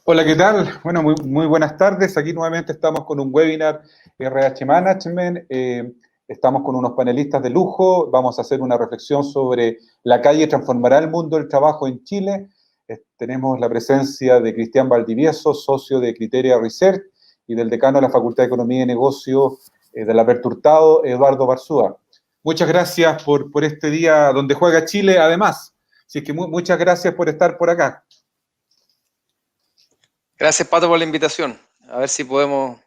Hola, ¿qué tal? Bueno, muy buenas tardes. Aquí nuevamente estamos con un webinar RH Management. Estamos con unos panelistas de lujo. Vamos a hacer una reflexión sobre la calle transformará el mundo del trabajo en Chile. Tenemos la presencia de Cristian Valdivieso, socio de Criteria Research, y del decano de la Facultad de Economía y Negocios de la Alberto Hurtado, Eduardo Barzúa. Muchas gracias por este día donde juega Chile, además. Así es que muchas gracias por estar por acá. Gracias, Pato, por la invitación. A ver si podemos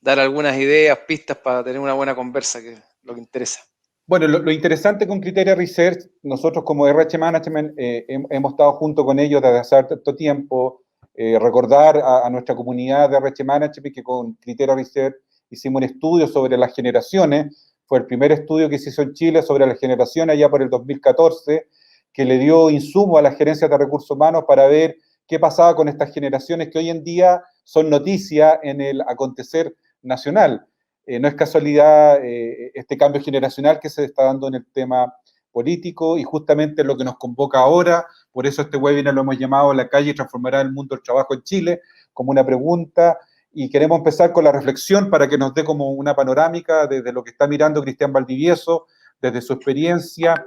dar algunas ideas, pistas para tener una buena conversa, que es lo que interesa. Bueno, lo interesante con Criteria Research, nosotros como RH Management hemos estado junto con ellos desde hace tanto tiempo. Recordar a nuestra comunidad de RH Management que con Criteria Research hicimos un estudio sobre las generaciones. Fue el primer estudio que se hizo en Chile sobre las generaciones allá por el 2014, que le dio insumo a las gerencias de recursos humanos para ver qué pasaba con estas generaciones que hoy en día son noticia en el acontecer nacional. No es casualidad este cambio generacional que se está dando en el tema político y justamente lo que nos convoca ahora. Por eso este webinar lo hemos llamado La calle transformará el mundo del trabajo en Chile, como una pregunta. Y queremos empezar con la reflexión para que nos dé como una panorámica desde lo que está mirando Cristian Valdivieso, desde su experiencia,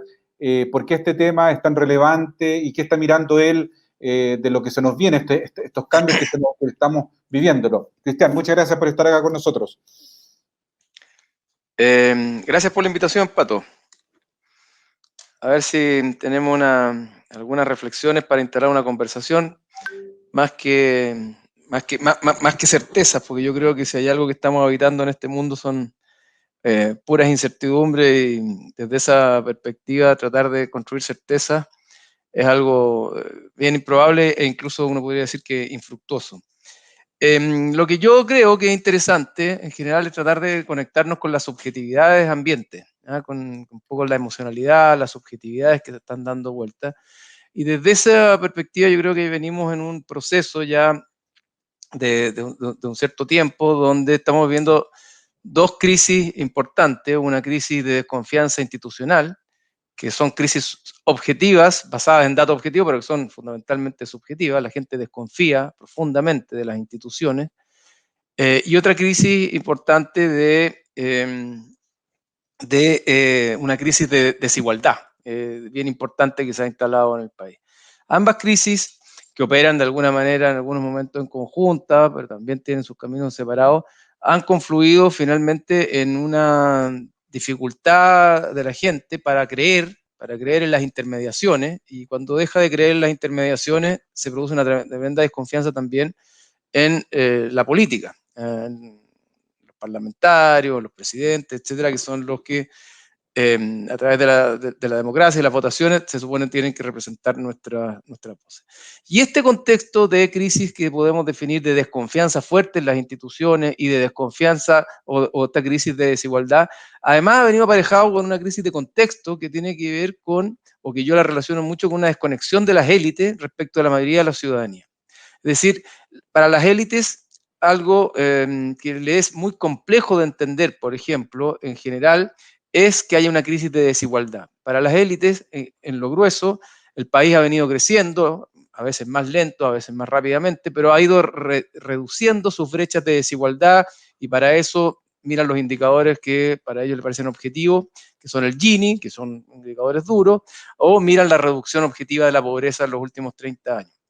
por qué este tema es tan relevante y qué está mirando él de lo que se nos viene, estos cambios que estamos viviéndolo. Cristian, muchas gracias por estar acá con nosotros. Gracias por la invitación, Pato. A ver si tenemos algunas reflexiones para instalar una conversación, más que certezas, porque yo creo que si hay algo que estamos habitando en este mundo son puras incertidumbres, y desde esa perspectiva tratar de construir certezas es algo bien improbable e incluso uno podría decir que infructuoso. Lo que yo creo que es interesante en general es tratar de conectarnos con las subjetividades ambientes, ¿ah? Con un poco la emocionalidad, las subjetividades que se están dando vuelta. Y desde esa perspectiva yo creo que venimos en un proceso ya de un cierto tiempo donde estamos viendo dos crisis importantes, una crisis de desconfianza institucional, que son crisis objetivas, basadas en datos objetivos, pero que son fundamentalmente subjetivas. La gente desconfía profundamente de las instituciones. Y otra crisis importante de una crisis de desigualdad, bien importante que se ha instalado en el país. Ambas crisis, que operan de alguna manera en algunos momentos en conjunta, pero también tienen sus caminos separados, han confluido finalmente en una dificultad de la gente para creer en las intermediaciones, y cuando deja de creer en las intermediaciones se produce una tremenda desconfianza también en la política, en los parlamentarios, los presidentes, etcétera, que son los que a través de la democracia y las votaciones se supone tienen que representar nuestra voz. Y este contexto de crisis que podemos definir de desconfianza fuerte en las instituciones y de desconfianza o esta crisis de desigualdad, además ha venido aparejado con una crisis de contexto que tiene que ver con, o que yo la relaciono mucho con una desconexión de las élites respecto a la mayoría de la ciudadanía. Es decir, para las élites, algo que le es muy complejo de entender, por ejemplo, en general, es que haya una crisis de desigualdad. Para las élites, en lo grueso, el país ha venido creciendo, a veces más lento, a veces más rápidamente, pero ha ido reduciendo sus brechas de desigualdad, y para eso miran los indicadores que para ellos les parecen objetivos, que son el Gini, que son indicadores duros, o miran la reducción objetiva de la pobreza en los últimos 30 años.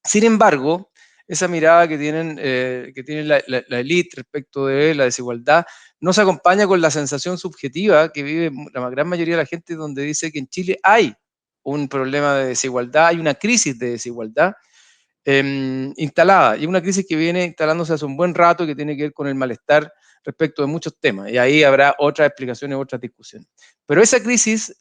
Sin embargo, esa mirada que tiene la élite respecto de la desigualdad no se acompaña con la sensación subjetiva que vive la gran mayoría de la gente, donde dice que en Chile hay un problema de desigualdad, hay una crisis de desigualdad instalada, y una crisis que viene instalándose hace un buen rato, que tiene que ver con el malestar respecto de muchos temas, y ahí habrá otras explicaciones, otras discusiones. Pero esa crisis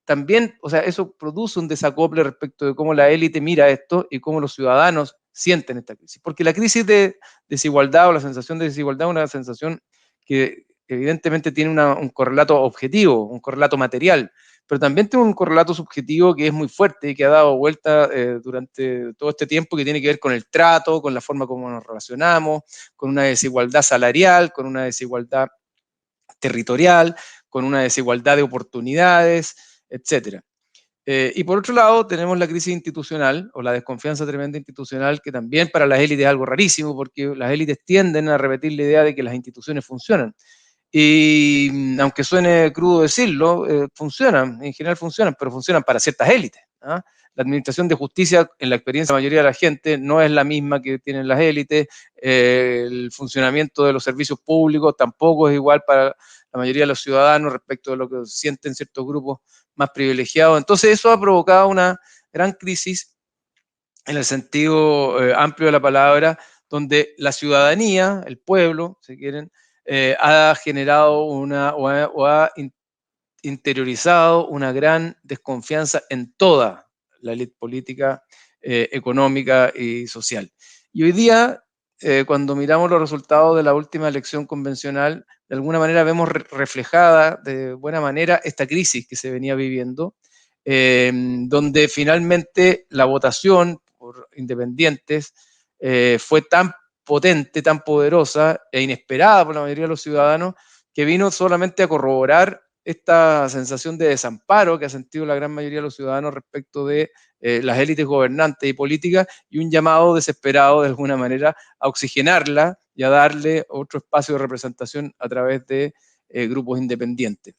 también, o sea, eso produce un desacople respecto de cómo la élite mira esto y cómo los ciudadanos sienten esta crisis. Porque la crisis de desigualdad o la sensación de desigualdad es una sensación que evidentemente tiene un correlato objetivo, un correlato material, pero también tiene un correlato subjetivo que es muy fuerte y que ha dado vuelta durante todo este tiempo, que tiene que ver con el trato, con la forma como nos relacionamos, con una desigualdad salarial, con una desigualdad territorial, con una desigualdad de oportunidades, etcétera. Y por otro lado, tenemos la crisis institucional o la desconfianza tremenda institucional, que también para las élites es algo rarísimo, porque las élites tienden a repetir la idea de que las instituciones funcionan. Y aunque suene crudo decirlo, funcionan, en general funcionan, pero funcionan para ciertas élites. ¿Ah? La administración de justicia, en la experiencia de la mayoría de la gente, no es la misma que tienen las élites. El funcionamiento de los servicios públicos tampoco es igual para la mayoría de los ciudadanos respecto de lo que sienten ciertos grupos más privilegiados. Entonces eso ha provocado una gran crisis en el sentido amplio de la palabra, donde la ciudadanía, el pueblo, si quieren, ha generado o ha interiorizado una gran desconfianza en toda la élite política, económica y social. Y hoy día, cuando miramos los resultados de la última elección convencional, de alguna manera vemos reflejada de buena manera esta crisis que se venía viviendo, donde finalmente la votación por independientes fue tan potente, tan poderosa e inesperada por la mayoría de los ciudadanos, que vino solamente a corroborar esta sensación de desamparo que ha sentido la gran mayoría de los ciudadanos respecto de las élites gobernantes y políticas, y un llamado desesperado de alguna manera a oxigenarla y a darle otro espacio de representación a través de grupos independientes.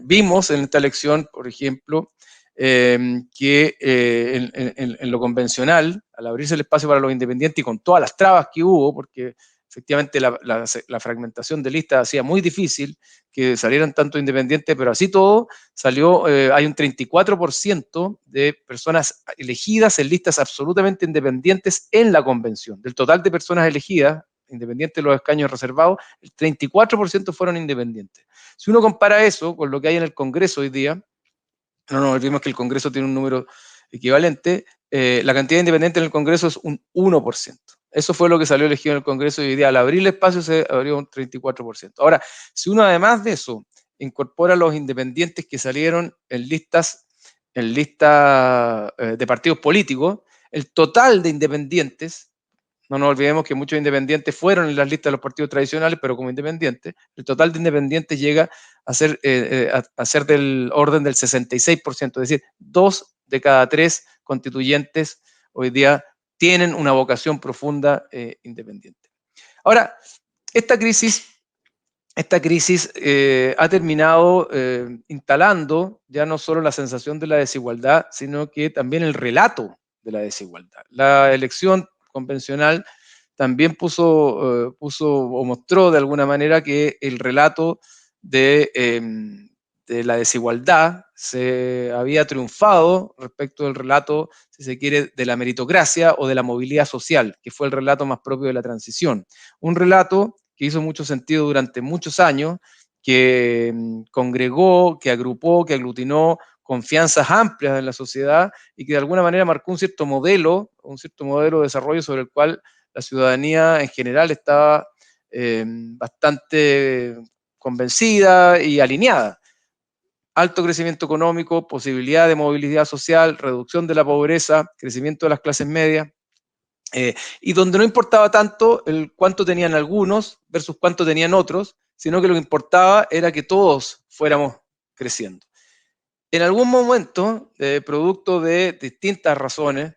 Vimos en esta elección, por ejemplo, que en lo convencional, al abrirse el espacio para los independientes y con todas las trabas que hubo, porque efectivamente la fragmentación de listas hacía muy difícil que salieran tanto independientes, pero así todo salió, hay un 34% de personas elegidas en listas absolutamente independientes en la convención. Del total de personas elegidas, independientes de los escaños reservados, el 34% fueron independientes. Si uno compara eso con lo que hay en el Congreso hoy día, no nos olvidemos que el Congreso tiene un número equivalente, la cantidad de independientes en el Congreso es un 1%. Eso fue lo que salió elegido en el Congreso y hoy día al abrir el espacio se abrió un 34%. Ahora, si uno además de eso incorpora los independientes que salieron en listas de partidos políticos, el total de independientes, no nos olvidemos que muchos independientes fueron en las listas de los partidos tradicionales, pero como independientes, el total de independientes llega a ser del orden del 66%, es decir, 2 de cada 3 constituyentes hoy día tienen una vocación profunda independiente. Ahora, esta crisis ha terminado instalando ya no solo la sensación de la desigualdad, sino que también el relato de la desigualdad. La elección convencional también puso o mostró de alguna manera que el relato de la desigualdad se había triunfado respecto del relato, si se quiere, de la meritocracia o de la movilidad social, que fue el relato más propio de la transición. Un relato que hizo mucho sentido durante muchos años, que congregó, que agrupó, que aglutinó confianzas amplias en la sociedad y que de alguna manera marcó un cierto modelo de desarrollo sobre el cual la ciudadanía en general estaba bastante convencida y alineada. Alto crecimiento económico, posibilidad de movilidad social, reducción de la pobreza, crecimiento de las clases medias, y donde no importaba tanto el cuánto tenían algunos versus cuánto tenían otros, sino que lo que importaba era que todos fuéramos creciendo. En algún momento, producto de distintas razones,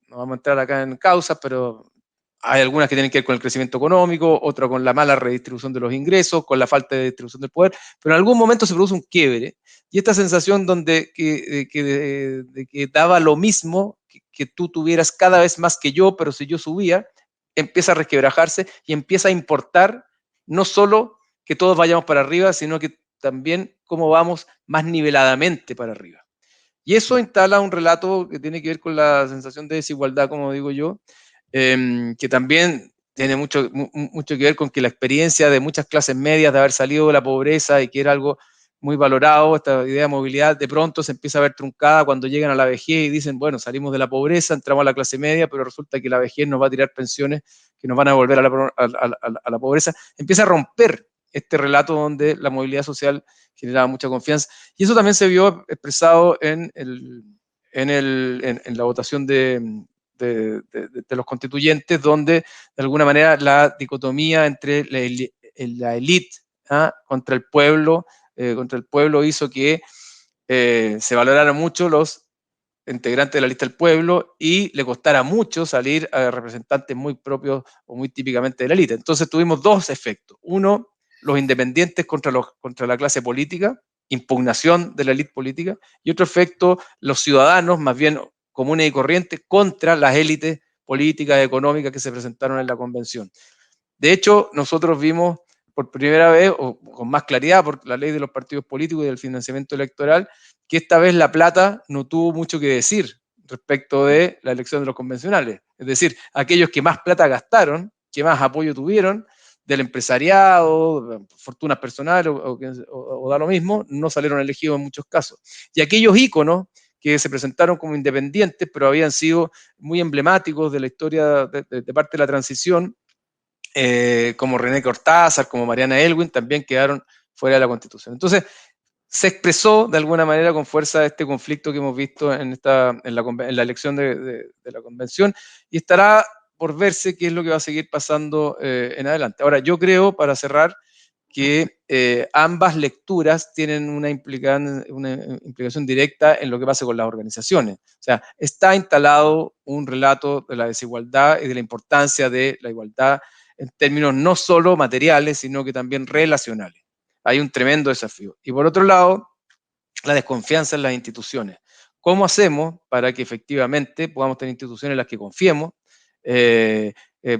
no vamos a entrar acá en causas, pero hay algunas que tienen que ver con el crecimiento económico, otras con la mala redistribución de los ingresos, con la falta de distribución del poder, pero en algún momento se produce un quiebre y esta sensación de que daba lo mismo, que tú tuvieras cada vez más que yo, pero si yo subía, empieza a resquebrajarse y empieza a importar no solo que todos vayamos para arriba, sino que también cómo vamos más niveladamente para arriba. Y eso instala un relato que tiene que ver con la sensación de desigualdad, como digo yo, que también tiene mucho que ver con que la experiencia de muchas clases medias de haber salido de la pobreza y que era algo muy valorado, esta idea de movilidad, de pronto se empieza a ver truncada cuando llegan a la vejez y dicen, bueno, salimos de la pobreza, entramos a la clase media, pero resulta que la vejez nos va a tirar pensiones que nos van a devolver a la pobreza. Empieza a romper este relato donde la movilidad social generaba mucha confianza. Y eso también se vio expresado en la votación de los constituyentes, donde de alguna manera la dicotomía entre la élite contra el pueblo hizo que se valoraran mucho los integrantes de la lista del pueblo y le costara mucho salir a representantes muy propios o muy típicamente de la élite. Entonces tuvimos dos efectos. Uno, los independientes contra la clase política, impugnación de la élite política, y otro efecto, los ciudadanos más bien comunes y corrientes contra las élites políticas, económicas que se presentaron en la convención. De hecho, nosotros vimos por primera vez, o con más claridad por la ley de los partidos políticos y del financiamiento electoral, que esta vez la plata no tuvo mucho que decir respecto de la elección de los convencionales. Es decir, aquellos que más plata gastaron, que más apoyo tuvieron, del empresariado, fortunas personales o da lo mismo, no salieron elegidos en muchos casos. Y aquellos íconos que se presentaron como independientes, pero habían sido muy emblemáticos de la historia de parte de la transición, como René Cortázar, como Mariana Elwin, también quedaron fuera de la Constitución. Entonces, se expresó de alguna manera con fuerza este conflicto que hemos visto en la elección de la convención, y estará por verse qué es lo que va a seguir pasando en adelante. Ahora, yo creo, para cerrar, que ambas lecturas tienen una implicación directa en lo que pasa con las organizaciones. O sea, está instalado un relato de la desigualdad y de la importancia de la igualdad en términos no solo materiales, sino que también relacionales. Hay un tremendo desafío. Y por otro lado, la desconfianza en las instituciones. ¿Cómo hacemos para que efectivamente podamos tener instituciones en las que confiemos?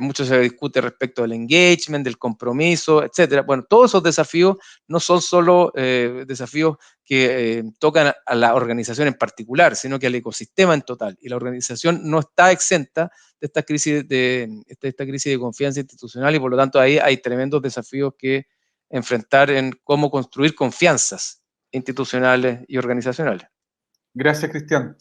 Mucho se discute respecto del engagement, del compromiso, etcétera. Bueno, todos esos desafíos no son solo desafíos que tocan a la organización en particular, sino que al ecosistema en total. Y la organización no está exenta de esta crisis de confianza institucional, y por lo tanto ahí hay tremendos desafíos que enfrentar en cómo construir confianzas institucionales y organizacionales. Gracias, Cristian.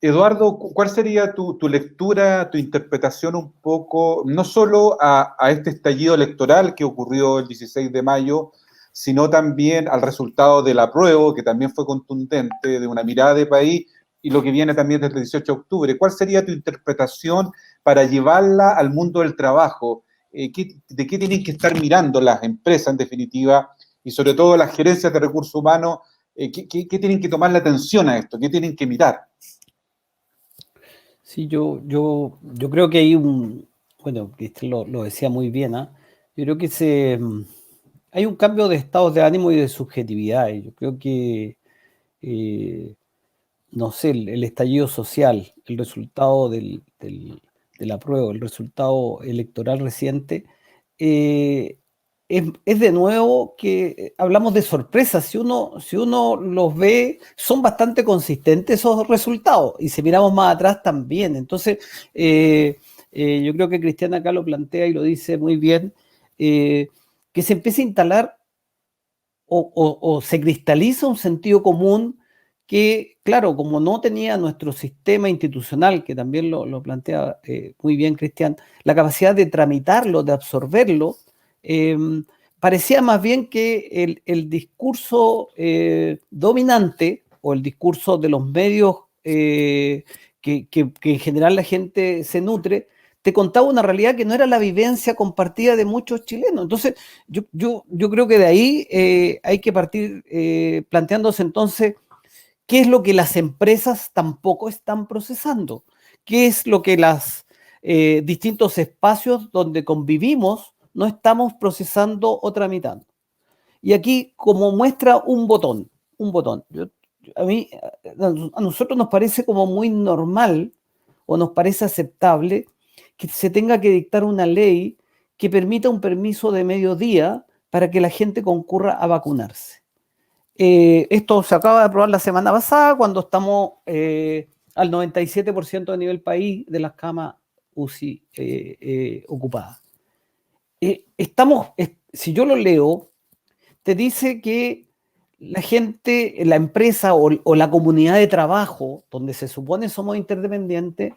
Eduardo, ¿cuál sería tu lectura, tu interpretación un poco, no solo a este estallido electoral que ocurrió el 16 de mayo, sino también al resultado del apruebo, que también fue contundente, de una mirada de país, y lo que viene también desde el 18 de octubre? ¿Cuál sería tu interpretación para llevarla al mundo del trabajo? ¿De qué tienen que estar mirando las empresas, en definitiva, y sobre todo las gerencias de recursos humanos? ¿Qué tienen que tomar la atención a esto? ¿Qué tienen que mirar? Sí, yo creo que hay bueno, Cristian lo decía muy bien, ¿eh? Yo creo que hay un cambio de estados de ánimo y de subjetividad. Yo creo que, no sé, el estallido social, el resultado del apruebo, el resultado electoral reciente, es de nuevo que hablamos de sorpresas. Si uno los ve, son bastante consistentes esos resultados, y si miramos más atrás también. Entonces, yo creo que Cristian acá lo plantea y lo dice muy bien, que se empiece a instalar o se cristaliza un sentido común que, claro, como no tenía nuestro sistema institucional, que también lo plantea muy bien Cristian, la capacidad de tramitarlo, de absorberlo, parecía más bien que el discurso dominante, o el discurso de los medios que en general la gente se nutre, te contaba una realidad que no era la vivencia compartida de muchos chilenos. Entonces, yo creo que de ahí hay que partir planteándose entonces qué es lo que las empresas tampoco están procesando, qué es lo que los distintos espacios donde convivimos no estamos procesando o tramitando. Y aquí, como muestra un botón. A nosotros nos parece como muy normal, o nos parece aceptable, que se tenga que dictar una ley que permita un permiso de mediodía para que la gente concurra a vacunarse. Esto se acaba de aprobar la semana pasada, cuando estamos al 97% a nivel país de las camas UCI ocupadas. Si yo lo leo, te dice que la gente, la empresa o la comunidad de trabajo, donde se supone somos interdependientes,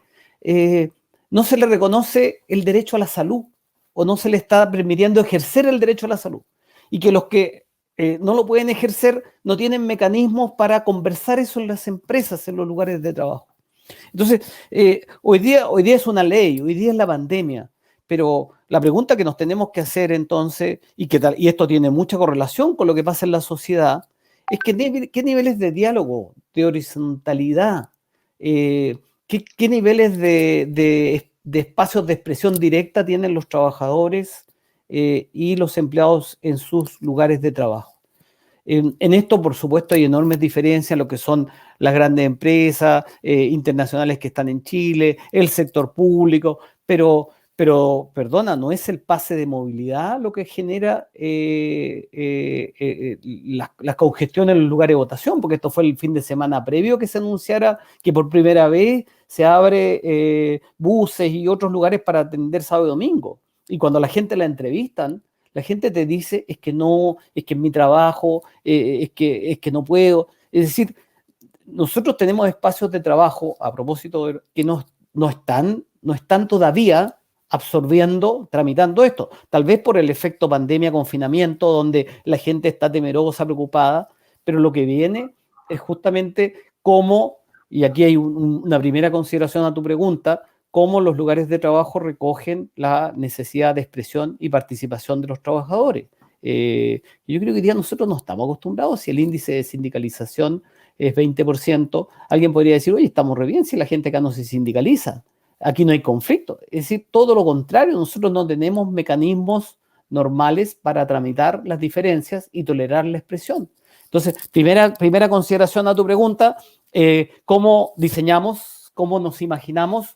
no se le reconoce el derecho a la salud, o no se le está permitiendo ejercer el derecho a la salud. Y que los que no lo pueden ejercer no tienen mecanismos para conversar eso en las empresas, en los lugares de trabajo. Entonces, hoy día es una ley, hoy día es la pandemia, pero la pregunta que nos tenemos que hacer entonces, y esto tiene mucha correlación con lo que pasa en la sociedad, es qué niveles de diálogo, de horizontalidad, qué niveles de espacios de expresión directa tienen los trabajadores y los empleados en sus lugares de trabajo. En esto, por supuesto, hay enormes diferencias en lo que son las grandes empresas internacionales que están en Chile, el sector público, pero, perdona, no es el pase de movilidad lo que genera la congestión en los lugares de votación, porque esto fue el fin de semana previo que se anunciara que por primera vez se abre buses y otros lugares para atender sábado y domingo. Y cuando la gente la entrevistan, la gente te dice, es que no, es que en mi trabajo, es que no puedo. Es decir, nosotros tenemos espacios de trabajo, a propósito, que no están todavía absorbiendo, tramitando esto. Tal vez por el efecto pandemia, confinamiento, donde la gente está temerosa, preocupada, pero lo que viene es justamente cómo, y aquí hay una primera consideración a tu pregunta, cómo los lugares de trabajo recogen la necesidad de expresión y participación de los trabajadores. Yo creo que hoy día nosotros no estamos acostumbrados, si el índice de sindicalización es 20%, alguien podría decir, oye, estamos re bien si la gente acá no se sindicaliza, aquí no hay conflicto. Es decir, todo lo contrario, nosotros no tenemos mecanismos normales para tramitar las diferencias y tolerar la expresión. Entonces, primera consideración a tu pregunta, ¿cómo diseñamos, cómo nos imaginamos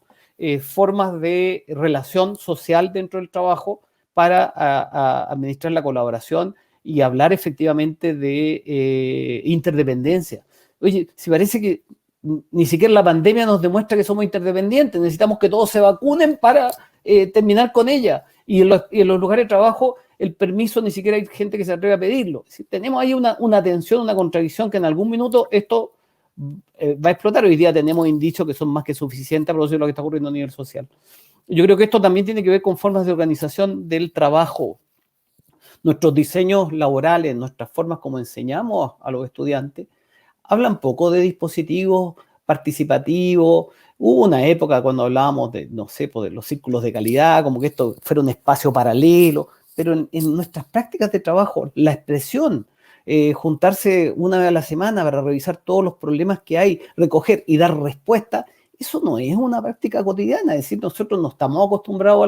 formas de relación social dentro del trabajo para administrar la colaboración y hablar efectivamente de interdependencia? Oye, si parece que ni siquiera la pandemia nos demuestra que somos interdependientes, necesitamos que todos se vacunen para terminar con ella. Y en los lugares de trabajo el permiso ni siquiera hay gente que se atreve a pedirlo. Es decir, tenemos ahí una tensión, una contradicción que en algún minuto esto va a explotar. Hoy día tenemos indicios que son más que suficientes a producir lo que está ocurriendo a nivel social. Yo creo que esto también tiene que ver con formas de organización del trabajo. Nuestros diseños laborales, nuestras formas como enseñamos a los estudiantes, hablan poco de dispositivos participativos. Hubo una época cuando hablábamos de, no sé, de los círculos de calidad, como que esto fuera un espacio paralelo, pero en nuestras prácticas de trabajo, la expresión, juntarse una vez a la semana para revisar todos los problemas que hay, recoger y dar respuesta, eso no es una práctica cotidiana. Es decir, nosotros no estamos acostumbrados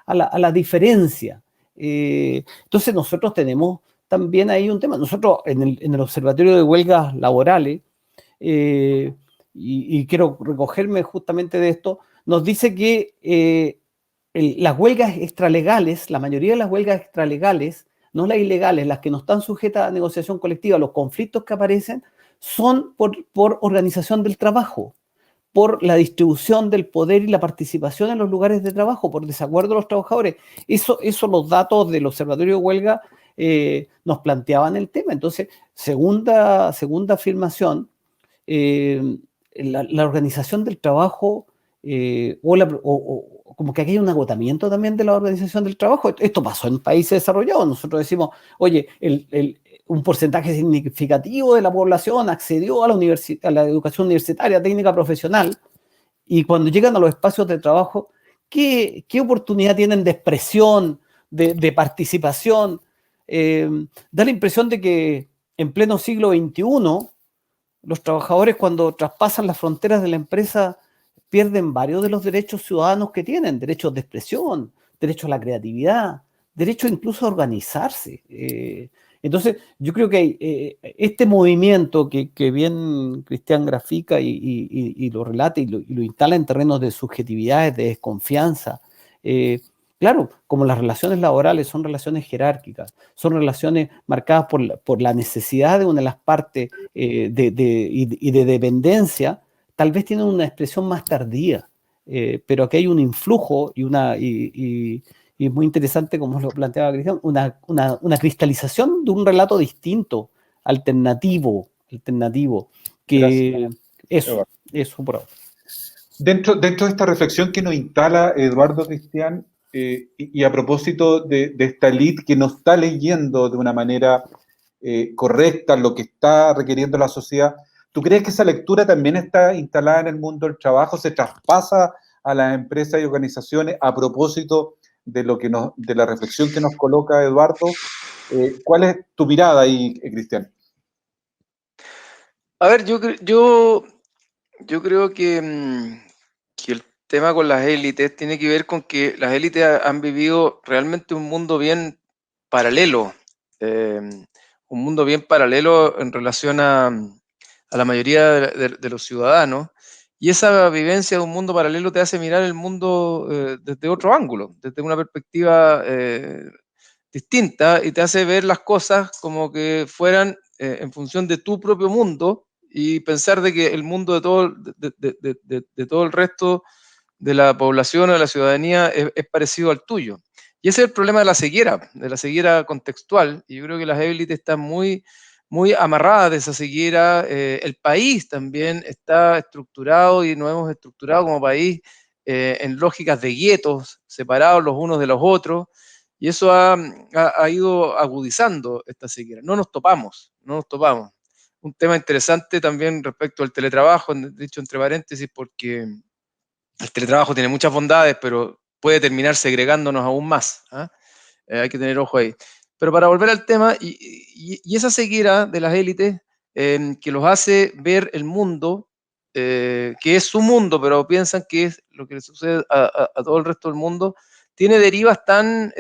a la diferencia. Entonces nosotros tenemos también ahí un tema. Nosotros en el Observatorio de Huelgas Laborales, y quiero recogerme justamente de esto, nos dice que las huelgas extralegales, la mayoría de las huelgas extralegales, no las ilegales, las que no están sujetas a negociación colectiva, los conflictos que aparecen, son por organización del trabajo, por la distribución del poder y la participación en los lugares de trabajo, por desacuerdo de los trabajadores. Eso los datos del Observatorio de Huelga nos planteaban el tema. Entonces, segunda afirmación, la organización del trabajo o como que aquí hay un agotamiento también de la organización del trabajo. Esto pasó en países desarrollados. Nosotros decimos, oye, un porcentaje significativo de la población accedió a la educación universitaria, técnica profesional, y cuando llegan a los espacios de trabajo, ¿qué oportunidad tienen de expresión, de participación? Da la impresión de que en pleno siglo XXI, los trabajadores cuando traspasan las fronteras de la empresa pierden varios de los derechos ciudadanos que tienen, derechos de expresión, derecho a la creatividad, derecho incluso a organizarse. Entonces, yo creo que este movimiento que bien Cristian grafica y lo relata y lo instala en terrenos de subjetividades, de desconfianza, claro, como las relaciones laborales son relaciones jerárquicas, son relaciones marcadas por la necesidad de una de las partes y de dependencia, tal vez tienen una expresión más tardía, pero aquí hay un influjo y es muy interesante, como lo planteaba Cristian, una cristalización de un relato distinto, alternativo, que Gracias. eso por ahora. Dentro de esta reflexión que nos instala Eduardo Cristian, y a propósito de esta élite que no está leyendo de una manera correcta lo que está requiriendo la sociedad, ¿tú crees que esa lectura también está instalada en el mundo del trabajo, se traspasa a las empresas y organizaciones a propósito de la reflexión que nos coloca Eduardo? ¿Cuál es tu mirada ahí, Cristian? A ver, yo creo que el tema con las élites tiene que ver con que las élites han vivido realmente un mundo bien paralelo, un mundo bien paralelo en relación a la mayoría de los ciudadanos, y esa vivencia de un mundo paralelo te hace mirar el mundo desde otro ángulo, desde una perspectiva distinta, y te hace ver las cosas como que fueran en función de tu propio mundo, y pensar de que el mundo de todo el resto de la población o de la ciudadanía es parecido al tuyo. Y ese es el problema de la ceguera contextual. Y yo creo que las élites están muy amarradas de esa ceguera. El país también está estructurado y nos hemos estructurado como país en lógicas de guetos, separados los unos de los otros. Y eso ha ido agudizando esta ceguera. No nos topamos, no nos topamos. Un tema interesante también respecto al teletrabajo, dicho entre paréntesis, porque el teletrabajo tiene muchas bondades, pero puede terminar segregándonos aún más. ¿Ah? Hay que tener ojo ahí. Pero para volver al tema, y esa ceguera de las élites que los hace ver el mundo, que es su mundo, pero piensan que es lo que le sucede a todo el resto del mundo, tiene derivas tan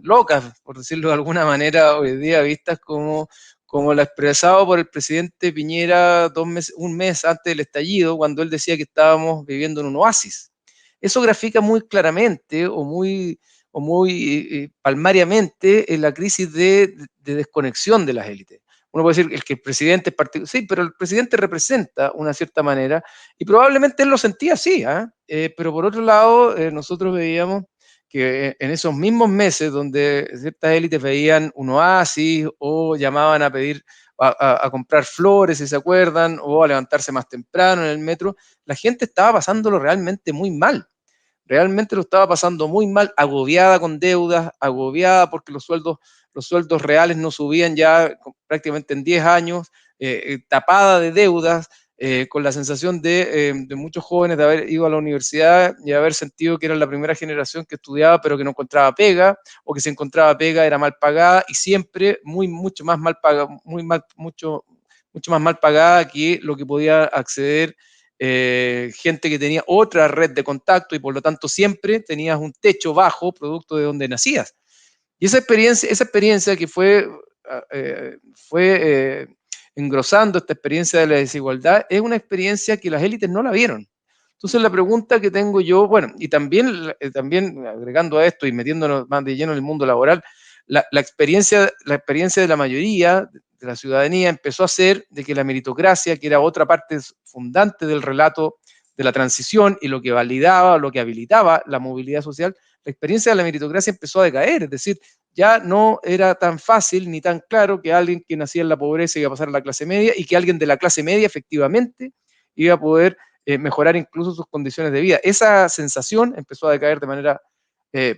locas, por decirlo de alguna manera, hoy día vistas como la expresado por el presidente Piñera un mes antes del estallido, cuando él decía que estábamos viviendo en un oasis. Eso grafica muy claramente o muy palmariamente en la crisis de desconexión de las élites. Uno puede decir que el presidente es particular, sí, pero el presidente representa una cierta manera y probablemente él lo sentía así, pero por otro lado, nosotros veíamos que en esos mismos meses donde ciertas élites veían un oasis o llamaban a pedir a comprar flores, si se acuerdan, o a levantarse más temprano en el metro, la gente estaba pasándolo realmente muy mal. Realmente lo estaba pasando muy mal, agobiada con deudas, agobiada porque los sueldos reales no subían ya prácticamente en 10 años, tapada de deudas, con la sensación de muchos jóvenes de haber ido a la universidad y haber sentido que era la primera generación que estudiaba pero que no encontraba pega, o que si encontraba pega era mal pagada y siempre mucho más mal pagada, mucho más mal pagada que lo que podía acceder gente que tenía otra red de contacto y por lo tanto siempre tenías un techo bajo producto de donde nacías. Y esa experiencia que fue engrosando esta experiencia de la desigualdad, es una experiencia que las élites no la vieron. Entonces la pregunta que tengo yo, bueno, y también agregando a esto y metiéndonos más de lleno en el mundo laboral, la experiencia de la mayoría de la ciudadanía empezó a ser de que la meritocracia, que era otra parte fundante del relato de la transición y lo que validaba, lo que habilitaba la movilidad social, la experiencia de la meritocracia empezó a decaer, es decir, ya no era tan fácil ni tan claro que alguien que nacía en la pobreza iba a pasar a la clase media y que alguien de la clase media efectivamente iba a poder mejorar incluso sus condiciones de vida. Esa sensación empezó a decaer de manera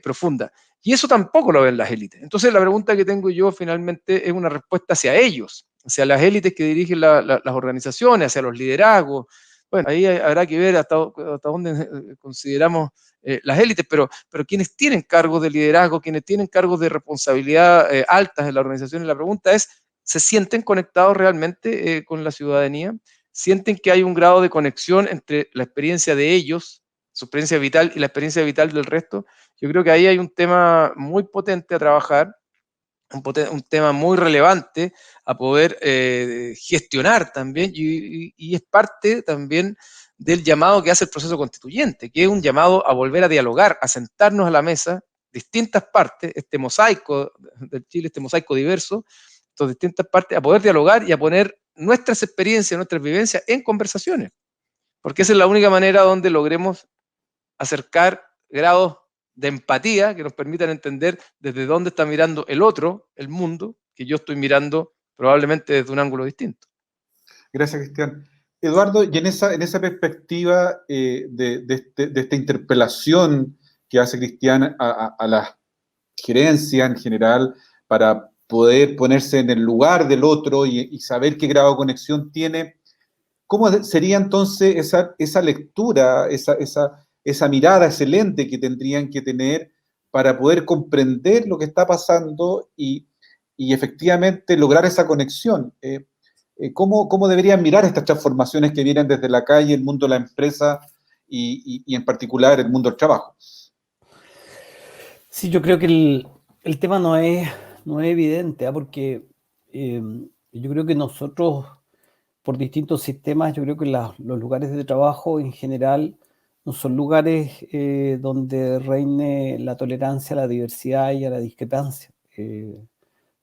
profunda. Y eso tampoco lo ven las élites. Entonces la pregunta que tengo yo finalmente es una respuesta hacia ellos, hacia las élites que dirigen las organizaciones, hacia los liderazgos. Bueno, ahí habrá que ver hasta dónde consideramos las élites, pero quienes tienen cargos de liderazgo, quienes tienen cargos de responsabilidad altas en la organización, y la pregunta es, ¿se sienten conectados realmente con la ciudadanía? ¿Sienten que hay un grado de conexión entre la experiencia de ellos, su experiencia vital, y la experiencia vital del resto? Yo creo que ahí hay un tema muy potente a trabajar, un tema muy relevante a poder gestionar también, y es parte también del llamado que hace el proceso constituyente, que es un llamado a volver a dialogar, a sentarnos a la mesa, distintas partes, este mosaico del Chile, este mosaico diverso, estas distintas partes, a poder dialogar y a poner nuestras experiencias, nuestras vivencias en conversaciones, porque esa es la única manera donde logremos acercar grados de empatía que nos permitan entender desde dónde está mirando el otro, el mundo, que yo estoy mirando probablemente desde un ángulo distinto. Gracias, Cristian. Eduardo, y en esa perspectiva de esta interpelación que hace Cristian a la gerencia en general para poder ponerse en el lugar del otro y saber qué grado de conexión tiene, ¿cómo sería entonces esa lectura, esa mirada excelente que tendrían que tener para poder comprender lo que está pasando y efectivamente lograr esa conexión? ¿Cómo deberían mirar estas transformaciones que vienen desde la calle, el mundo de la empresa y en particular el mundo del trabajo? Sí, yo creo que el tema no es evidente, porque yo creo que nosotros, por distintos sistemas, yo creo que los lugares de trabajo en general no son lugares donde reine la tolerancia a la diversidad y a la discrepancia. Yo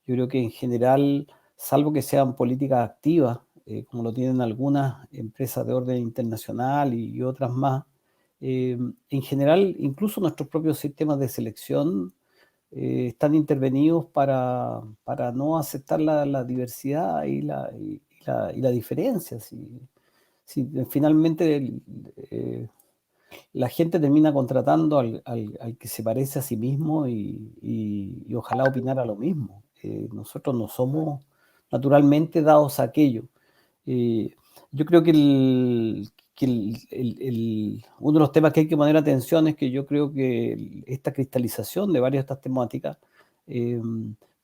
creo que en general, salvo que sean políticas activas, como lo tienen algunas empresas de orden internacional y otras más, en general, incluso nuestros propios sistemas de selección están intervenidos para no aceptar la diversidad y la diferencia. Si finalmente la gente termina contratando al que se parece a sí mismo y ojalá opinara lo mismo. Nosotros no somos naturalmente dados a aquello. Yo creo que uno de los temas que hay que poner atención es que yo creo que esta cristalización de varias de estas temáticas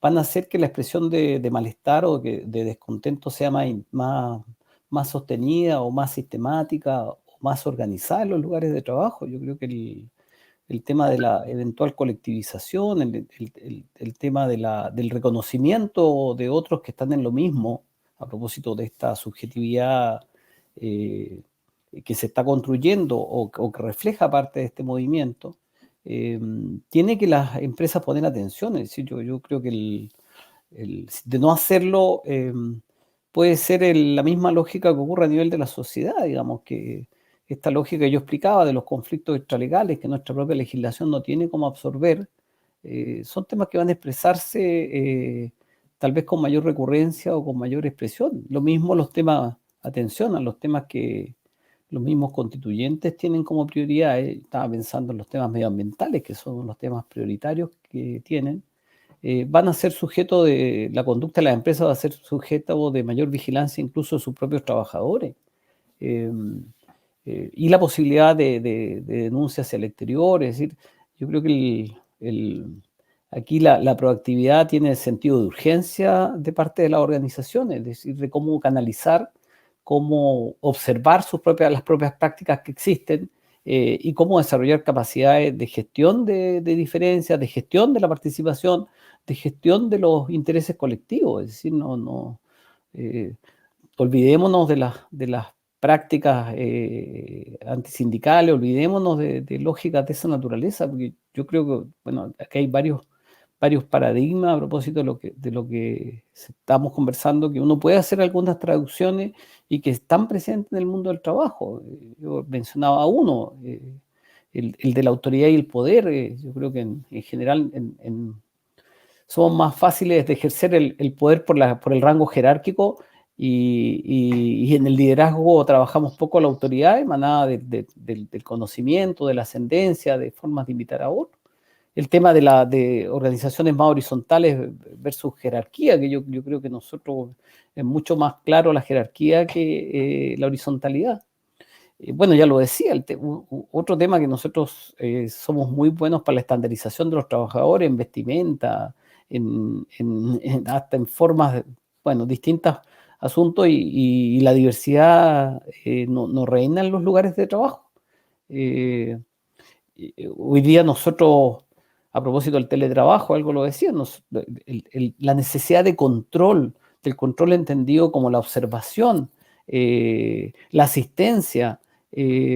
van a hacer que la expresión de malestar o de descontento sea más sostenida o más sistemática o más organizada en los lugares de trabajo. Yo creo que el tema de la eventual colectivización, el tema del reconocimiento de otros que están en lo mismo, a propósito de esta subjetividad que se está construyendo o que refleja parte de este movimiento, tiene que las empresas poner atención. Es decir, yo creo que de no hacerlo puede ser la misma lógica que ocurre a nivel de la sociedad, digamos, que esta lógica que yo explicaba de los conflictos extralegales que nuestra propia legislación no tiene cómo absorber, son temas que van a expresarse tal vez con mayor recurrencia o con mayor expresión. Lo mismo los temas, atención a los temas que los mismos constituyentes tienen como prioridad. Estaba pensando en los temas medioambientales, que son los temas prioritarios que tienen. Van a ser sujetos de la conducta de las empresas, va a ser sujeto de mayor vigilancia incluso de sus propios trabajadores. Y la posibilidad de denuncia hacia el exterior. Es decir, yo creo que aquí la proactividad tiene sentido de urgencia de parte de las organizaciones, es decir, de cómo canalizar, cómo observar las propias prácticas que existen y cómo desarrollar capacidades de gestión de diferencias, de gestión de la participación, de gestión de los intereses colectivos. Es decir, olvidémonos de las prácticas antisindicales, olvidémonos de lógicas de esa naturaleza, porque yo creo que, bueno, aquí hay varios paradigmas a propósito de lo que estamos conversando, que uno puede hacer algunas traducciones y que están presentes en el mundo del trabajo. Yo mencionaba uno, el de la autoridad y el poder. Yo creo que en general somos más fáciles de ejercer el poder por el rango jerárquico y en el liderazgo trabajamos poco la autoridad emanada del conocimiento, de la ascendencia, de formas de invitar a otros. El tema de organizaciones más horizontales versus jerarquía, que yo creo que nosotros es mucho más claro la jerarquía que la horizontalidad. Bueno, ya lo decía, otro tema que nosotros somos muy buenos para la estandarización de los trabajadores en vestimenta, hasta en formas, bueno, distintos asuntos y la diversidad no reina en los lugares de trabajo. Hoy día nosotros, a propósito del teletrabajo, algo lo decía, la necesidad de control, del control entendido como la observación, la asistencia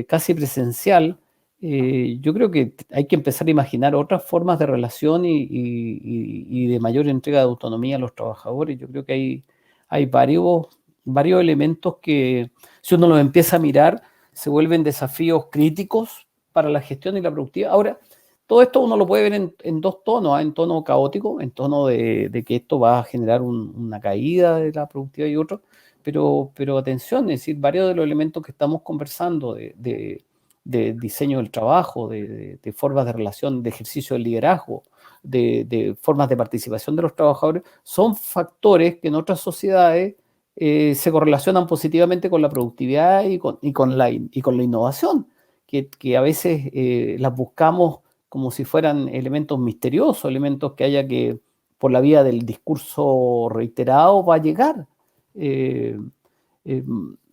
casi presencial, yo creo que hay que empezar a imaginar otras formas de relación y de mayor entrega de autonomía a los trabajadores. Yo creo que hay varios elementos que, si uno los empieza a mirar, se vuelven desafíos críticos para la gestión y la productividad. Ahora, todo esto uno lo puede ver en dos tonos, en tono caótico, en tono de que esto va a generar una caída de la productividad y otro, pero atención, es decir, varios de los elementos que estamos conversando de diseño del trabajo, de formas de relación, de ejercicio del liderazgo, de formas de participación de los trabajadores, son factores que en otras sociedades se correlacionan positivamente con la productividad y con la innovación, que a veces las buscamos como si fueran elementos misteriosos, elementos que haya que, por la vía del discurso reiterado, va a llegar.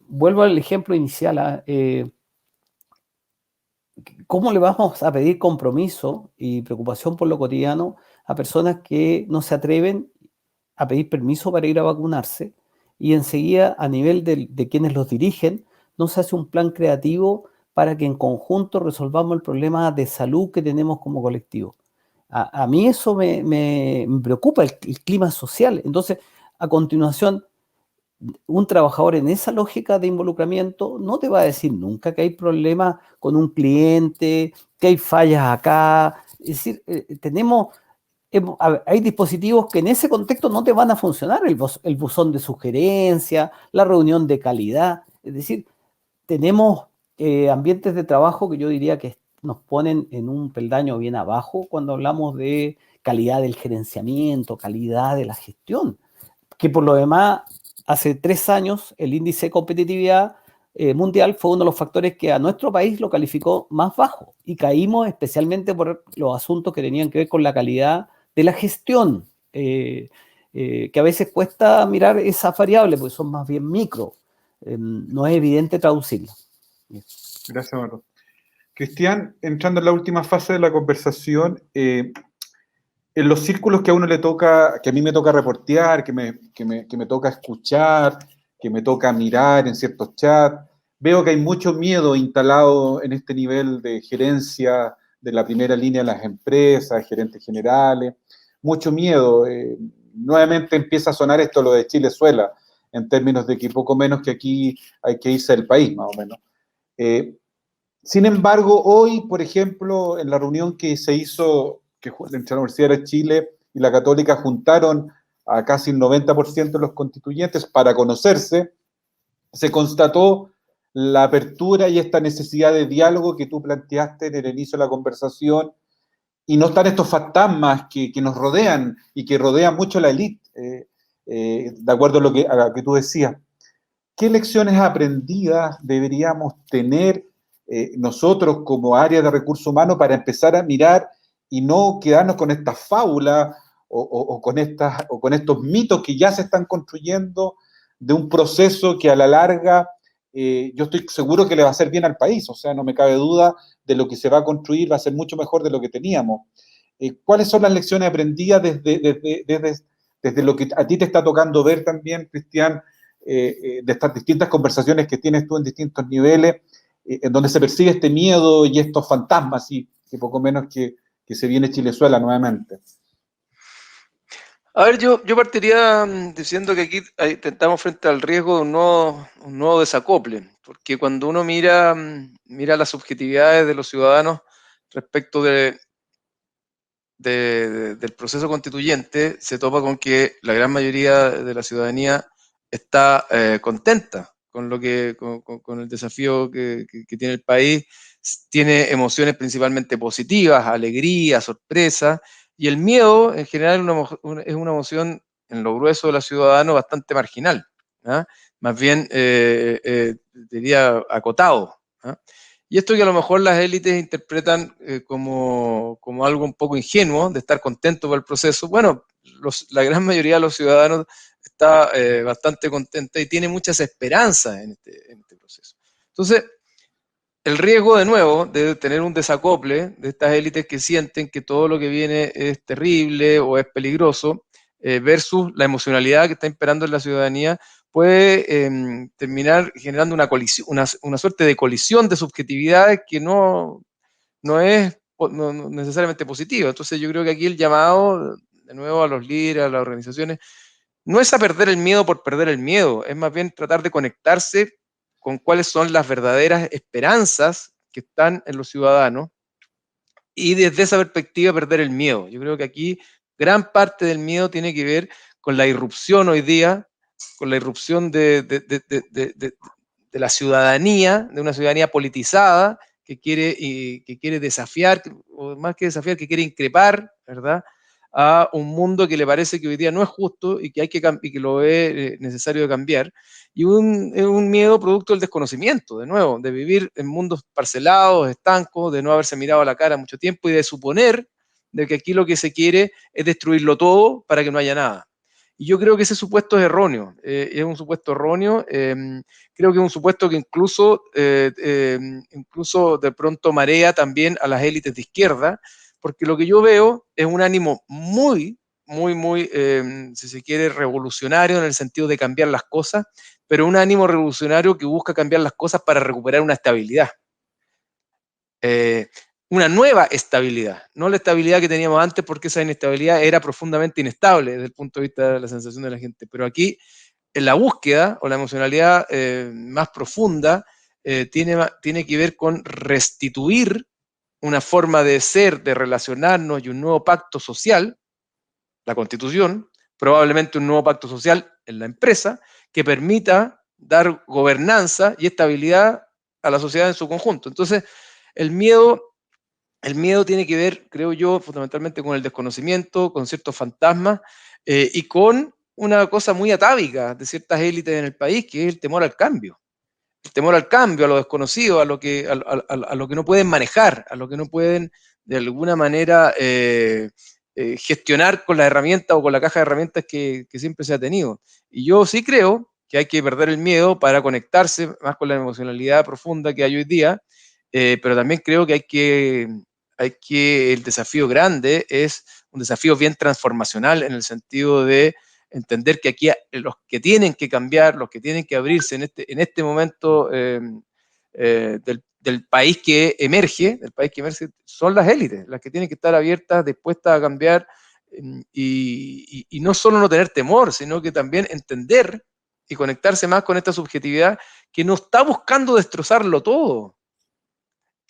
Vuelvo al ejemplo inicial. ¿Cómo le vamos a pedir compromiso y preocupación por lo cotidiano a personas que no se atreven a pedir permiso para ir a vacunarse y enseguida a nivel de quienes los dirigen no se hace un plan creativo para que en conjunto resolvamos el problema de salud que tenemos como colectivo? A mí eso me preocupa, el clima social. Entonces, a continuación, un trabajador en esa lógica de involucramiento no te va a decir nunca que hay problemas con un cliente, que hay fallas acá. Es decir, hay dispositivos que en ese contexto no te van a funcionar, el buzón de sugerencia, la reunión de calidad. Es decir, tenemos ambientes de trabajo que yo diría que nos ponen en un peldaño bien abajo cuando hablamos de calidad del gerenciamiento, calidad de la gestión, que por lo demás, hace 3 años el índice de competitividad mundial fue uno de los factores que a nuestro país lo calificó más bajo y caímos especialmente por los asuntos que tenían que ver con la calidad de la gestión, que a veces cuesta mirar esas variables porque son más bien micro. No es evidente traducirlo. Gracias, Eduardo. Cristian, entrando en la última fase de la conversación, en los círculos que a uno le toca, que a mí me toca reportear, que me toca escuchar, que me toca mirar en ciertos chats, veo que hay mucho miedo instalado en este nivel de gerencia de la primera línea de las empresas, gerentes generales, mucho miedo. Nuevamente empieza a sonar esto lo de Chilezuela, en términos de que poco menos que aquí hay que irse del país, más o menos. Sin embargo, hoy, por ejemplo, en la reunión que se hizo, que entre la Universidad de Chile y la Católica juntaron a casi el 90% de los constituyentes para conocerse, se constató la apertura y esta necesidad de diálogo que tú planteaste en el inicio de la conversación, y no están estos fantasmas que nos rodean y que rodean mucho la élite, de acuerdo a lo que tú decías. ¿Qué lecciones aprendidas deberíamos tener nosotros como área de recursos humanos para empezar a mirar y no quedarnos con estas fábulas o con estos mitos que ya se están construyendo de un proceso que a la larga yo estoy seguro que le va a hacer bien al país? O sea, no me cabe duda de lo que se va a construir, va a ser mucho mejor de lo que teníamos. ¿Cuáles son las lecciones aprendidas desde lo que a ti te está tocando ver también, Cristian, de estas distintas conversaciones que tienes tú en distintos niveles, en donde se persigue este miedo y estos fantasmas, y que poco menos que se viene Chilezuela nuevamente? A ver, yo partiría diciendo que aquí estamos frente al riesgo de un nuevo desacople, porque cuando uno mira las subjetividades de los ciudadanos respecto del proceso constituyente, se topa con que la gran mayoría de la ciudadanía está contenta con con el desafío que tiene el país, tiene emociones principalmente positivas, alegría, sorpresa, y el miedo en general es una emoción en lo grueso de los ciudadanos bastante marginal, ¿ah? Más bien diría acotado, ¿ah? Y esto que a lo mejor las élites interpretan como algo un poco ingenuo, de estar contento con el proceso. Bueno, la gran mayoría de los ciudadanos está bastante contenta y tiene muchas esperanzas en este proceso. Entonces, el riesgo, de nuevo, de tener un desacople de estas élites que sienten que todo lo que viene es terrible o es peligroso, versus la emocionalidad que está imperando en la ciudadanía, puede terminar generando una suerte de colisión de subjetividades que no es necesariamente positiva. Entonces yo creo que aquí el llamado, de nuevo, a los líderes, a las organizaciones, no es a perder el miedo por perder el miedo, es más bien tratar de conectarse con cuáles son las verdaderas esperanzas que están en los ciudadanos y desde esa perspectiva perder el miedo. Yo creo que aquí gran parte del miedo tiene que ver con la irrupción hoy día, con la irrupción de la ciudadanía, de una ciudadanía politizada que quiere desafiar, o más que desafiar, que quiere increpar, ¿verdad?, a un mundo que le parece que hoy día no es justo y que y que lo ve necesario de cambiar. Y un miedo producto del desconocimiento, de nuevo, de vivir en mundos parcelados, estancos, de no haberse mirado a la cara mucho tiempo y de suponer de que aquí lo que se quiere es destruirlo todo para que no haya nada. Y yo creo que ese supuesto es erróneo, es un supuesto erróneo, creo que es un supuesto que incluso de pronto marea también a las élites de izquierda, porque lo que yo veo es un ánimo muy, si se quiere, revolucionario en el sentido de cambiar las cosas, pero un ánimo revolucionario que busca cambiar las cosas para recuperar una estabilidad. Una nueva estabilidad, no la estabilidad que teníamos antes, porque esa inestabilidad era profundamente inestable desde el punto de vista de la sensación de la gente. Pero aquí, en la búsqueda o la emocionalidad más profunda, tiene que ver con restituir una forma de ser, de relacionarnos y un nuevo pacto social, la Constitución, probablemente un nuevo pacto social en la empresa, que permita dar gobernanza y estabilidad a la sociedad en su conjunto. Entonces, el miedo tiene que ver, creo yo, fundamentalmente con el desconocimiento, con ciertos fantasmas y con una cosa muy atávica de ciertas élites en el país, que es el temor al cambio. El temor al cambio, a lo desconocido, a lo que no pueden manejar, a lo que no pueden de alguna manera gestionar con la herramienta o con la caja de herramientas que siempre se ha tenido. Y yo sí creo que hay que perder el miedo para conectarse más con la emocionalidad profunda que hay hoy día, pero también creo que el desafío grande es un desafío bien transformacional en el sentido de entender que aquí los que tienen que cambiar, los que tienen que abrirse en este momento del país que emerge, son las élites, las que tienen que estar abiertas, dispuestas a cambiar y no solo no tener temor, sino que también entender y conectarse más con esta subjetividad que no está buscando destrozarlo todo,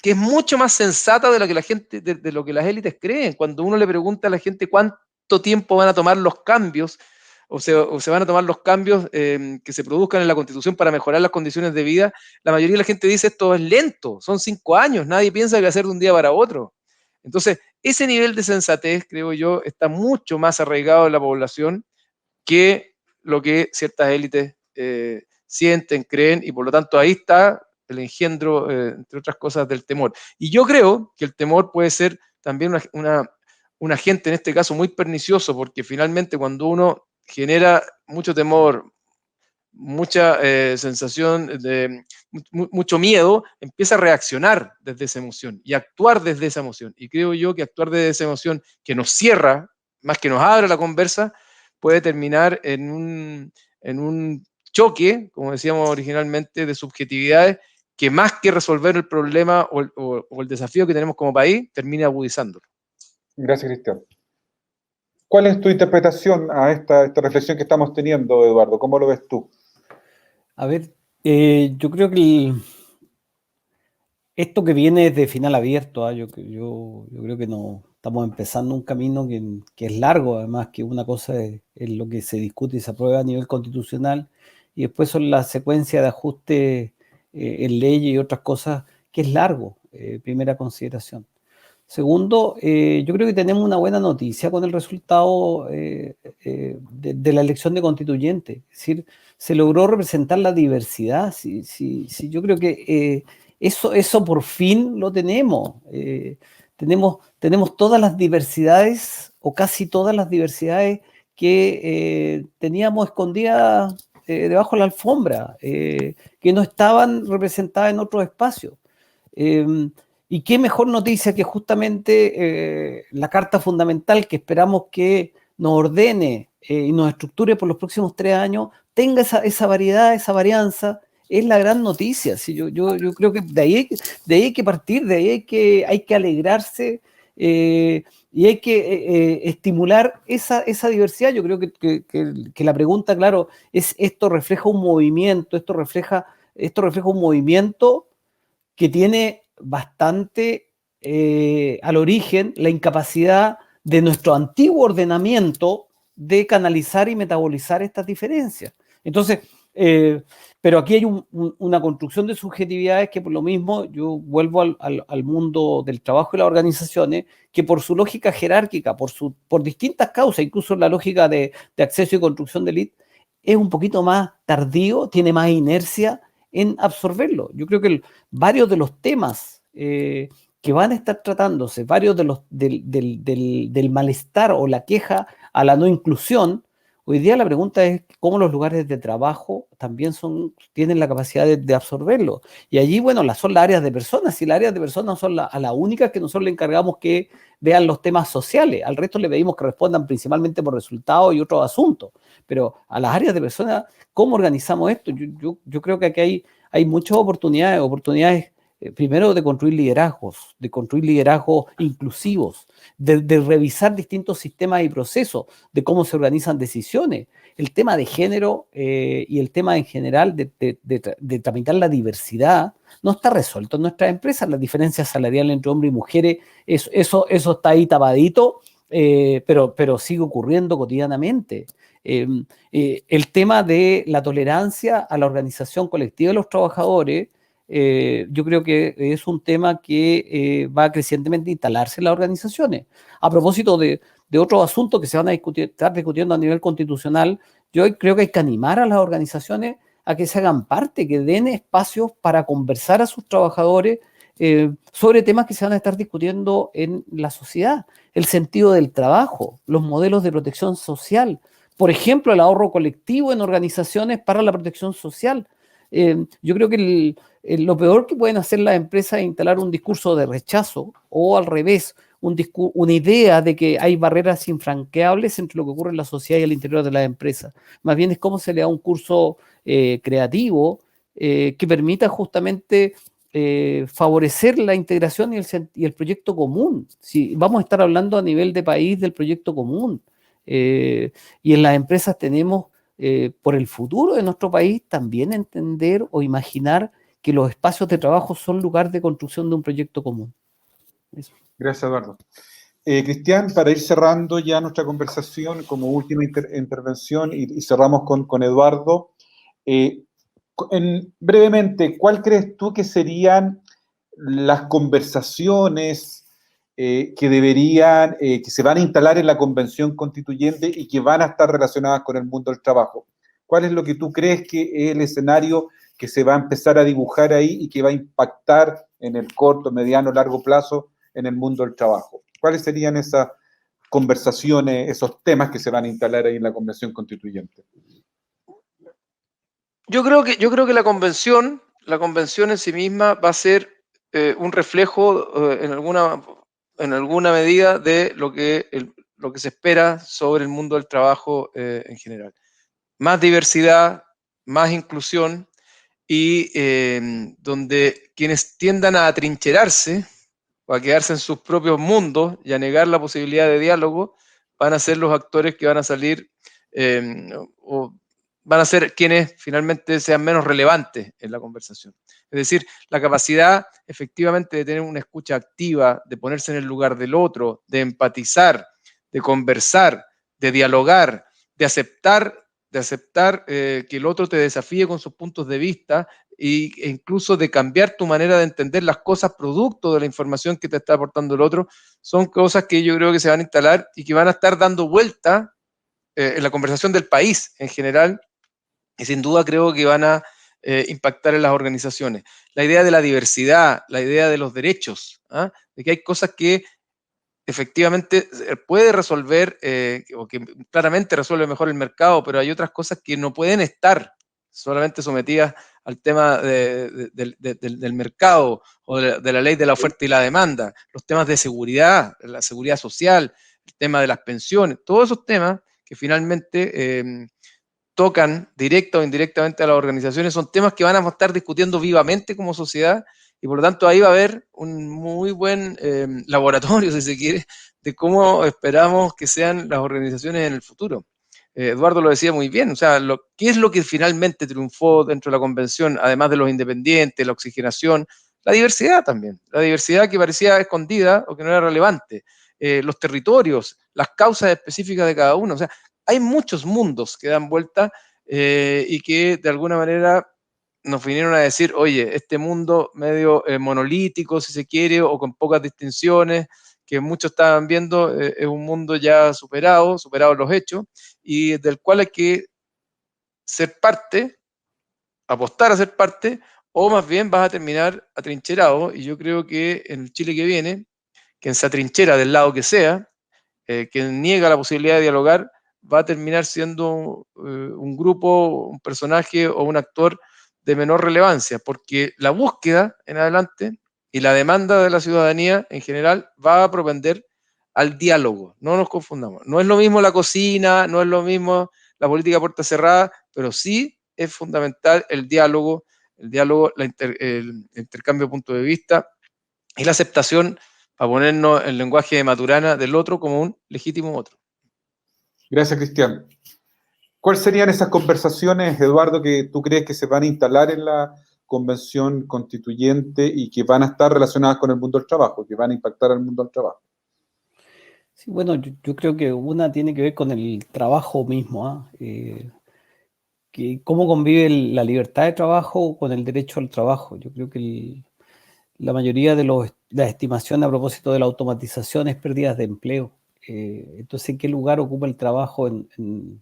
que es mucho más sensata de lo que la gente, de lo que las élites creen. Cuando uno le pregunta a la gente cuánto tiempo van a tomar los cambios, o se van a tomar los cambios que se produzcan en la Constitución para mejorar las condiciones de vida, la mayoría de la gente dice esto es lento, son 5 años, nadie piensa que va a ser de un día para otro. Entonces, ese nivel de sensatez, creo yo, está mucho más arraigado en la población que lo que ciertas élites sienten, creen, y por lo tanto ahí está el engendro, entre otras cosas, del temor. Y yo creo que el temor puede ser también un agente, en este caso, muy pernicioso, porque finalmente cuando uno genera mucho temor, mucha sensación de mucho miedo, empieza a reaccionar desde esa emoción y actuar desde esa emoción. Y creo yo que actuar desde esa emoción que nos cierra, más que nos abre la conversa, puede terminar en un choque, como decíamos originalmente, de subjetividades que más que resolver el problema o el desafío que tenemos como país, termina agudizándolo. Gracias, Cristian. ¿Cuál es tu interpretación a esta reflexión que estamos teniendo, Eduardo? ¿Cómo lo ves tú? A ver, yo creo que esto que viene es de final abierto, yo creo que no estamos empezando un camino que es largo, además que una cosa es lo que se discute y se aprueba a nivel constitucional, y después son la secuencia de ajustes en leyes y otras cosas, que es largo, primera consideración. Segundo, yo creo que tenemos una buena noticia con el resultado de la elección de constituyente. Es decir, se logró representar la diversidad. Yo creo que eso por fin lo tenemos. Tenemos todas las diversidades, o casi todas las diversidades que teníamos escondidas debajo de la alfombra, que no estaban representadas en otros espacios. Y qué mejor noticia que justamente la Carta Fundamental que esperamos que nos ordene y nos estructure por los próximos 3 años, tenga esa variedad, esa varianza, es la gran noticia. ¿Sí? Yo creo que de ahí hay que partir, de ahí hay que alegrarse y hay que estimular esa diversidad. Yo creo que la pregunta, claro, es esto refleja un movimiento, esto refleja un movimiento que tiene bastante al origen la incapacidad de nuestro antiguo ordenamiento de canalizar y metabolizar estas diferencias. Entonces, pero aquí hay una construcción de subjetividades que por lo mismo yo vuelvo al mundo del trabajo y las organizaciones, que por su lógica jerárquica, por distintas causas, incluso la lógica de acceso y construcción de élite, es un poquito más tardío, tiene más inercia en absorberlo. Yo creo que varios de los temas que van a estar tratándose, varios de los del malestar o la queja a la no inclusión, Hoy día la pregunta es cómo los lugares de trabajo también tienen la capacidad de absorberlo. Y allí, bueno, son las áreas de personas, y las áreas de personas son a las únicas que nosotros le encargamos que vean los temas sociales. Al resto le pedimos que respondan principalmente por resultados y otros asuntos. Pero a las áreas de personas, ¿cómo organizamos esto? Yo creo que aquí hay muchas oportunidades primero de construir liderazgos inclusivos, de revisar distintos sistemas y procesos, de cómo se organizan decisiones. El tema de género y el tema en general de tramitar la diversidad no está resuelto en nuestras empresas. La diferencia salarial entre hombres y mujeres, eso está ahí tapadito, pero sigue ocurriendo cotidianamente. El tema de la tolerancia a la organización colectiva de los trabajadores, yo creo que es un tema que va crecientemente a instalarse en las organizaciones. A propósito de otros asuntos que se van a estar discutiendo a nivel constitucional, yo creo que hay que animar a las organizaciones a que se hagan parte, que den espacios para conversar a sus trabajadores sobre temas que se van a estar discutiendo en la sociedad. El sentido del trabajo, los modelos de protección social, por ejemplo, el ahorro colectivo en organizaciones para la protección social. Yo creo que lo peor que pueden hacer las empresas es instalar un discurso de rechazo o al revés, una idea de que hay barreras infranqueables entre lo que ocurre en la sociedad y el interior de las empresas. Más bien es cómo se le da un curso creativo que permita justamente favorecer la integración y el proyecto común. Si vamos a estar hablando a nivel de país del proyecto común. Y en las empresas tenemos, por el futuro de nuestro país, también entender o imaginar que los espacios de trabajo son lugar de construcción de un proyecto común. Eso. Gracias, Eduardo. Cristian, para ir cerrando ya nuestra conversación como última intervención y cerramos con Eduardo, brevemente, ¿cuál crees tú que serían las conversaciones que deberían, que se van a instalar en la Convención Constituyente y que van a estar relacionadas con el mundo del trabajo? ¿Cuál es lo que tú crees que es el escenario que se va a empezar a dibujar ahí y que va a impactar en el corto, mediano, largo plazo en el mundo del trabajo? ¿Cuáles serían esas conversaciones, esos temas que se van a instalar ahí en la Convención Constituyente? Yo creo que la convención en sí misma va a ser un reflejo en alguna medida de lo que se espera sobre el mundo del trabajo en general. Más diversidad, más inclusión y donde quienes tiendan a atrincherarse o a quedarse en sus propios mundos y a negar la posibilidad de diálogo, van a ser los actores que van a salir o van a ser quienes finalmente sean menos relevantes en la conversación. Es decir, la capacidad efectivamente de tener una escucha activa, de ponerse en el lugar del otro, de empatizar, de conversar, de dialogar, de aceptar que el otro te desafíe con sus puntos de vista e incluso de cambiar tu manera de entender las cosas producto de la información que te está aportando el otro, son cosas que yo creo que se van a instalar y que van a estar dando vuelta en la conversación del país en general, y sin duda creo que van a impactar en las organizaciones. La idea de la diversidad, la idea de los derechos, ¿ah? De que hay cosas que efectivamente puede resolver o que claramente resuelve mejor el mercado, pero hay otras cosas que no pueden estar solamente sometidas al tema del mercado o de la ley de la oferta y la demanda. Los temas de seguridad, la seguridad social, el tema de las pensiones, todos esos temas que finalmente tocan directa o indirectamente a las organizaciones son temas que van a estar discutiendo vivamente como sociedad. Y por lo tanto ahí va a haber un muy buen laboratorio, si se quiere, de cómo esperamos que sean las organizaciones en el futuro. Eduardo lo decía muy bien, o sea, ¿qué es lo que finalmente triunfó dentro de la convención, además de los independientes, la oxigenación? La diversidad también, la diversidad que parecía escondida o que no era relevante, los territorios, las causas específicas de cada uno, o sea, hay muchos mundos que dan vuelta y que de alguna manera nos vinieron a decir, oye, este mundo medio monolítico, si se quiere, o con pocas distinciones, que muchos estaban viendo, es un mundo ya superados los hechos, y del cual hay que ser parte, apostar a ser parte, o más bien vas a terminar atrincherado, y yo creo que en el Chile que viene, quien se atrinchera del lado que sea, quien niega la posibilidad de dialogar, va a terminar siendo un grupo, un personaje o un actor de menor relevancia, porque la búsqueda en adelante y la demanda de la ciudadanía en general va a propender al diálogo. No nos confundamos. No es lo mismo la cocina, no es lo mismo la política puerta cerrada, pero sí es fundamental el diálogo, el intercambio de puntos de vista y la aceptación para ponernos el lenguaje de Maturana del otro como un legítimo otro. Gracias, Cristian. ¿Cuáles serían esas conversaciones, Eduardo, que tú crees que se van a instalar en la convención constituyente y que van a estar relacionadas con el mundo del trabajo, que van a impactar al mundo del trabajo? Sí, bueno, yo creo que una tiene que ver con el trabajo mismo, que cómo convive la libertad de trabajo con el derecho al trabajo. Yo creo que la mayoría de las estimaciones a propósito de la automatización es pérdidas de empleo. Entonces, ¿en qué lugar ocupa el trabajo en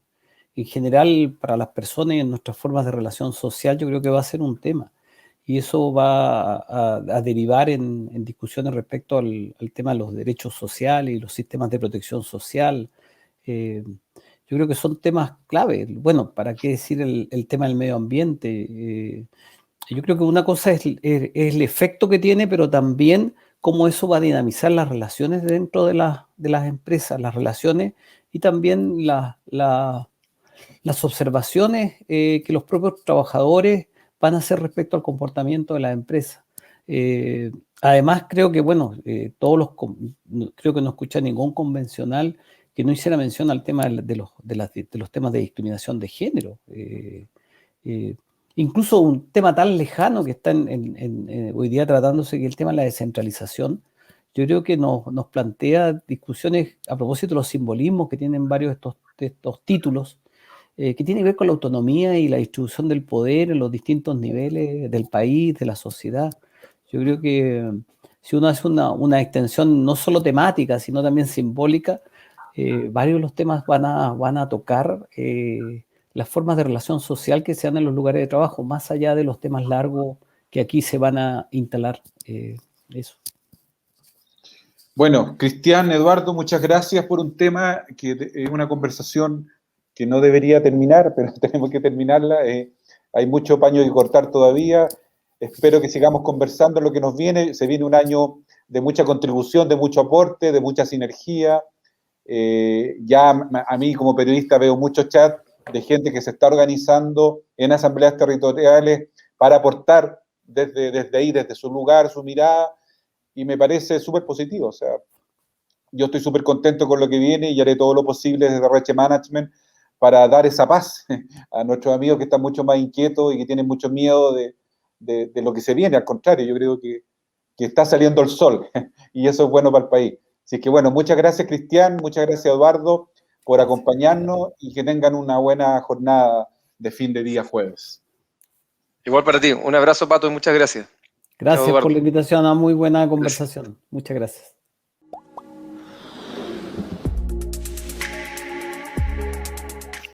general para las personas y en nuestras formas de relación social? Yo creo que va a ser un tema. Y eso va a derivar en discusiones respecto al tema de los derechos sociales y los sistemas de protección social. Yo creo que son temas clave. Bueno, ¿para qué decir el tema del medio ambiente? Yo creo que una cosa es el efecto que tiene, pero también cómo eso va a dinamizar las relaciones dentro de las empresas, las relaciones y también las observaciones que los propios trabajadores van a hacer respecto al comportamiento de las empresas. Además, creo que, bueno, creo que no escucha ningún convencional que no hiciera mención al tema de los temas de discriminación de género. Incluso un tema tan lejano que está hoy día tratándose, que el tema de la descentralización, yo creo que nos plantea discusiones a propósito de los simbolismos que tienen varios de estos títulos, que tiene que ver con la autonomía y la distribución del poder en los distintos niveles del país, de la sociedad. Yo creo que si uno hace una extensión no solo temática, sino también simbólica, varios de los temas van a tocar las formas de relación social que se dan en los lugares de trabajo, más allá de los temas largos que aquí se van a instalar. Eso. Bueno, Cristian, Eduardo, muchas gracias por un tema que es una conversación que no debería terminar, pero tenemos que terminarla. Hay mucho paño que cortar todavía. Espero que sigamos conversando lo que nos viene. Se viene un año de mucha contribución, de mucho aporte, de mucha sinergia. Ya a mí como periodista veo muchos chats de gente que se está organizando en asambleas territoriales para aportar desde ahí, desde su lugar, su mirada, y me parece súper positivo. O sea, yo estoy súper contento con lo que viene y haré todo lo posible desde Reche Management para dar esa paz a nuestros amigos que están mucho más inquietos y que tienen mucho miedo de lo que se viene. Al contrario, yo creo que está saliendo el sol y eso es bueno para el país. Así que bueno, muchas gracias, Cristian, muchas gracias, Eduardo, por acompañarnos y que tengan una buena jornada de fin de día jueves. Igual para ti. Un abrazo, Pato, y muchas gracias. Gracias Chao, por la invitación a muy buena conversación. Gracias. Muchas gracias.